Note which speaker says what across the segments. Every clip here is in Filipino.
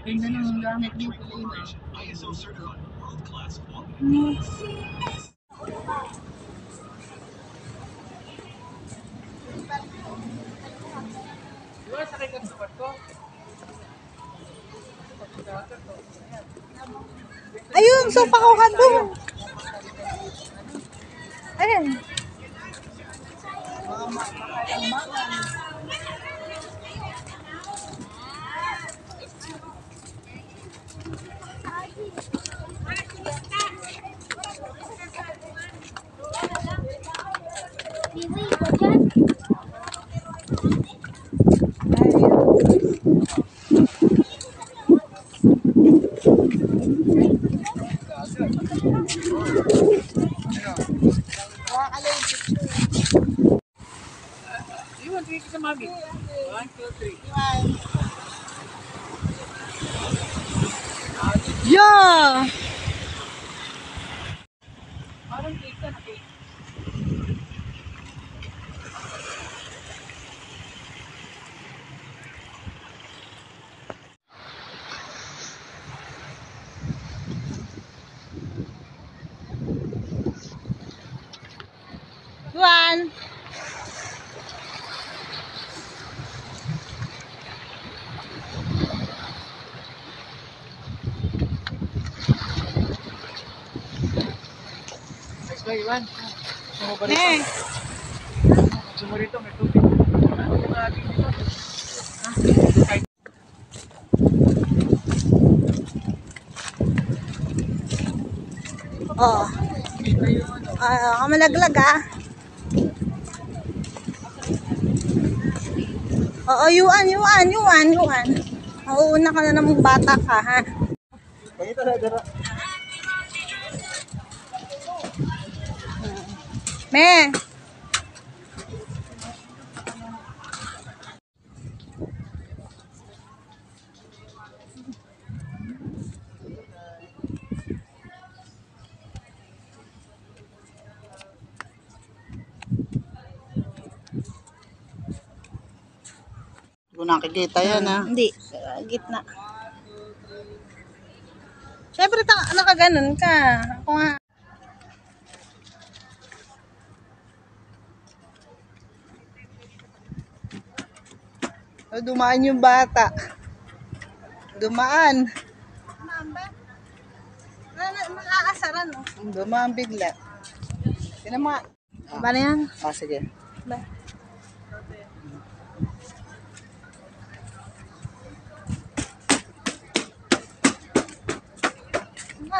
Speaker 1: Ganda ng gamit dito.
Speaker 2: Ayun, so pakuha doon. Ayun. Yeah. Juan.
Speaker 1: Iwan.
Speaker 2: Eh.
Speaker 1: Sumo rito, may tubig.
Speaker 2: Oh. Kamalaglag ah. Oo, yuan. Mauuna ka na namang bata ka, ha?
Speaker 1: Pagkita na, dara.
Speaker 2: Me.
Speaker 1: Kung nakikita yan, ha?
Speaker 2: Hindi. Gitna. Siyempre, nakaganon ka. Ako nga.
Speaker 1: Dumaan yung bata. Dumaan.
Speaker 2: Maaasaran, no?
Speaker 1: Dumaan bigla. Sinama.
Speaker 2: Ba na yan?
Speaker 1: Sige.
Speaker 2: Ba?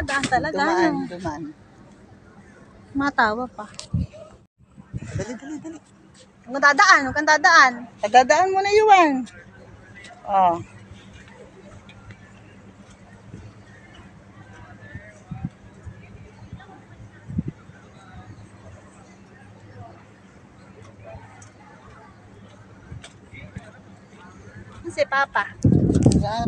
Speaker 2: Daan talaga.
Speaker 1: Dumaan.
Speaker 2: Matawa pa.
Speaker 1: Dali.
Speaker 2: Huwag kang dadaan.
Speaker 1: Dadaan mo na Yuan. Oh.
Speaker 2: Si Papa. Yan.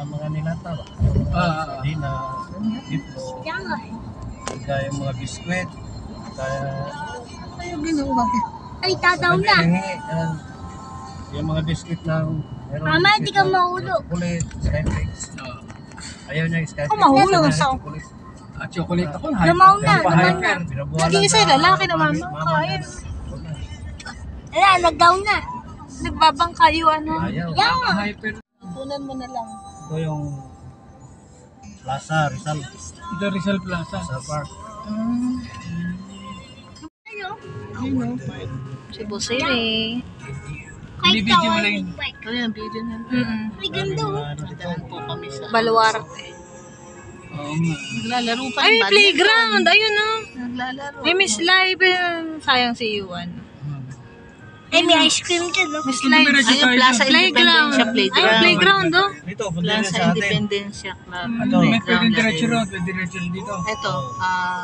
Speaker 1: Mga nilata ba? Dina, dito. Kaya yung mga biskwit. Kaya...
Speaker 2: Ayaw ginawa. Ay, tataw na.
Speaker 1: Yung mga biskwit ng...
Speaker 2: Mama, hindi ka mahulog.
Speaker 1: Chocolate, Skyflakes. Ayaw niya yung Skyflakes.
Speaker 2: Ako mahulog sa
Speaker 1: chocolate ako.
Speaker 2: Lumaw na. Nag-iisa yung lalaki na mama. Kain. Wala, nag-down na. Nagbabang kayo, ano.
Speaker 1: Ayaw.
Speaker 2: Hyper. Tunan mo na lang.
Speaker 1: Ito yung Plaza, Rizal.
Speaker 3: Ito Rizal Plaza.
Speaker 1: Rizal Park.
Speaker 2: Ayun. Cebu City.
Speaker 3: Binibidyo mo lang yun.
Speaker 2: Ito yung video na.
Speaker 1: Ay, ganda po kami sa...
Speaker 2: Baluarte.
Speaker 3: Oo nga.
Speaker 2: Naglalaro pa.
Speaker 4: Ay, playground. Ayun, no.
Speaker 2: Naglalaro.
Speaker 4: May Miss Live. Sayang si Yuan.
Speaker 2: Ay, may ice cream dyan, no?
Speaker 3: May slide.
Speaker 4: Ayun, Plaza Independencia
Speaker 2: Ay,
Speaker 4: Playground.
Speaker 2: playground, oh.
Speaker 1: Dito, punta
Speaker 4: Plaza
Speaker 1: sa atin.
Speaker 4: Independencia Club.
Speaker 3: May pwedeng
Speaker 4: Playground
Speaker 3: diretso
Speaker 4: lang.
Speaker 3: ron, pwede diretso dito.
Speaker 4: Ito,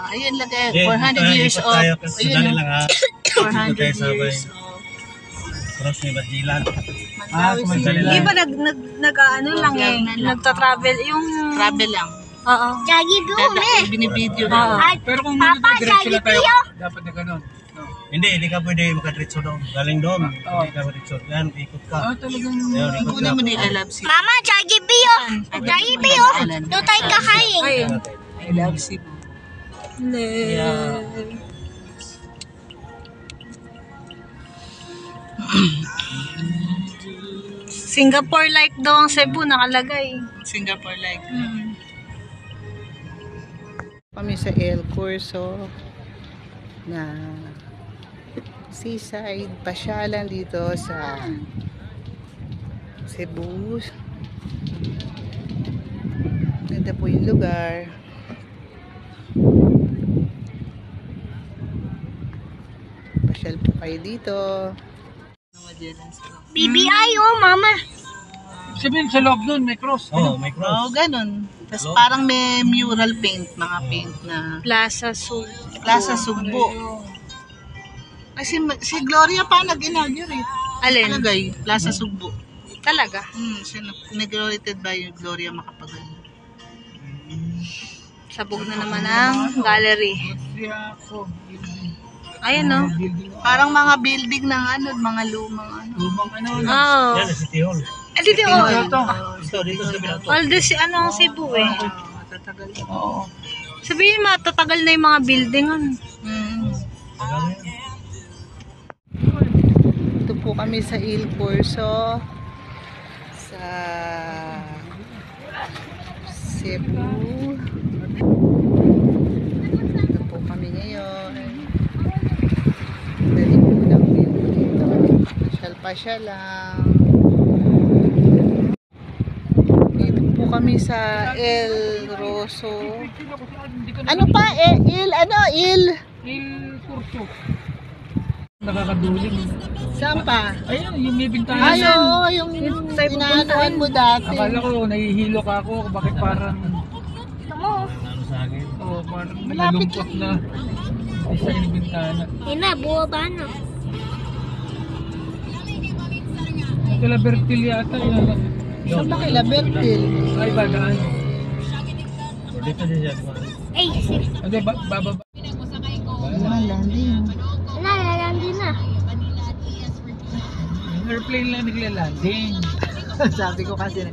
Speaker 4: ayun lagay,
Speaker 1: Okay,
Speaker 4: 400 years
Speaker 1: ikot
Speaker 4: of,
Speaker 1: tayo kasi
Speaker 4: ayun,
Speaker 1: dali
Speaker 4: oh,
Speaker 1: lang ha.
Speaker 4: 400
Speaker 1: tayo sabay.
Speaker 4: years of
Speaker 1: Cross ni Badilan.
Speaker 4: Mandawi
Speaker 1: sumandali
Speaker 4: City.
Speaker 1: lang.
Speaker 2: Hindi ba nag-ano lang eh, nagta-travel, yung...
Speaker 4: Travel lang.
Speaker 2: Oo.
Speaker 4: Dahil binibideo lang.
Speaker 3: Pero kung diretso lang tayo, dapat na ganun. No.
Speaker 1: Hindi ka pwede makadiretso doon. Galing doon. Hindi ka makadiretso. Yan, ikot ka.
Speaker 3: Talagang...
Speaker 1: Ayun, ikot
Speaker 4: Kunin
Speaker 1: ka.
Speaker 4: mo ni I Love Cebu.
Speaker 2: Mama, Jollibee, oh. Jollibee, oh. Doon tayo kakain.
Speaker 4: I Love Cebu. Yeah.
Speaker 2: Singapore like daw ang Cebu nakalagay.
Speaker 4: Singapore like. Kami sa El Curso na seaside pasyalan dito sa Cebu. Ganda po yung lugar. Pasyal po kayo dito.
Speaker 2: BBI, oh, mama.
Speaker 3: Sabihin sa loob nun, may cross.
Speaker 1: Oh, may cross.
Speaker 4: Oo, ganun. Tapos parang may mural paint, mga paint na
Speaker 2: Plaza Sud.
Speaker 4: Plaza Sugbo. Kasi si Gloria pa nag-inaugurate.
Speaker 2: Alin?
Speaker 4: Talagay, Plaza Sugbo.
Speaker 2: Talaga?
Speaker 4: Siya inaugurated by Gloria Macapagal.
Speaker 2: Sabog na naman ang gallery. Ayun, no?
Speaker 4: Parang mga building ng ano, mga lumang ano.
Speaker 3: Lumang ano.
Speaker 2: Oh.
Speaker 1: Yan, City Hall.
Speaker 2: Ah, dito, oh.
Speaker 1: Dito sa Binato.
Speaker 2: All this, ano ang Cebu, eh.
Speaker 4: Tatagal.
Speaker 3: Oo.
Speaker 2: Sabihin, matatagal na yung mga building, ano?
Speaker 4: Ito po kami sa Il Corso sa Cebu. Ito po kami ngayon. Dali po lang view dito. Pasyal-pasyal lang. Dito po kami sa El Rosso. Ano pa? Il
Speaker 3: Kurso. Nakakaduling.
Speaker 4: Saan pa?
Speaker 3: Ayun, yung may bintana.
Speaker 4: Ay, oo, yung inaanoan mo dati.
Speaker 3: Akala ko, nahihilo ka ako. Bakit parang...
Speaker 1: Ano sa akin?
Speaker 3: Oh, parang
Speaker 4: Malapit
Speaker 3: nalulungkot na. Isa yung bintana.
Speaker 2: Ina, buwaba na.
Speaker 3: Kila Bertil yata. Yun.
Speaker 4: Saan ba kila Bertil?
Speaker 3: Ay, badaan.
Speaker 1: Dito din siya.
Speaker 2: Ay,
Speaker 3: Hindi, bababa.
Speaker 4: Landing.
Speaker 2: nalalandi na.
Speaker 3: Airplane lang naglalanding.
Speaker 4: Sabi ko kasi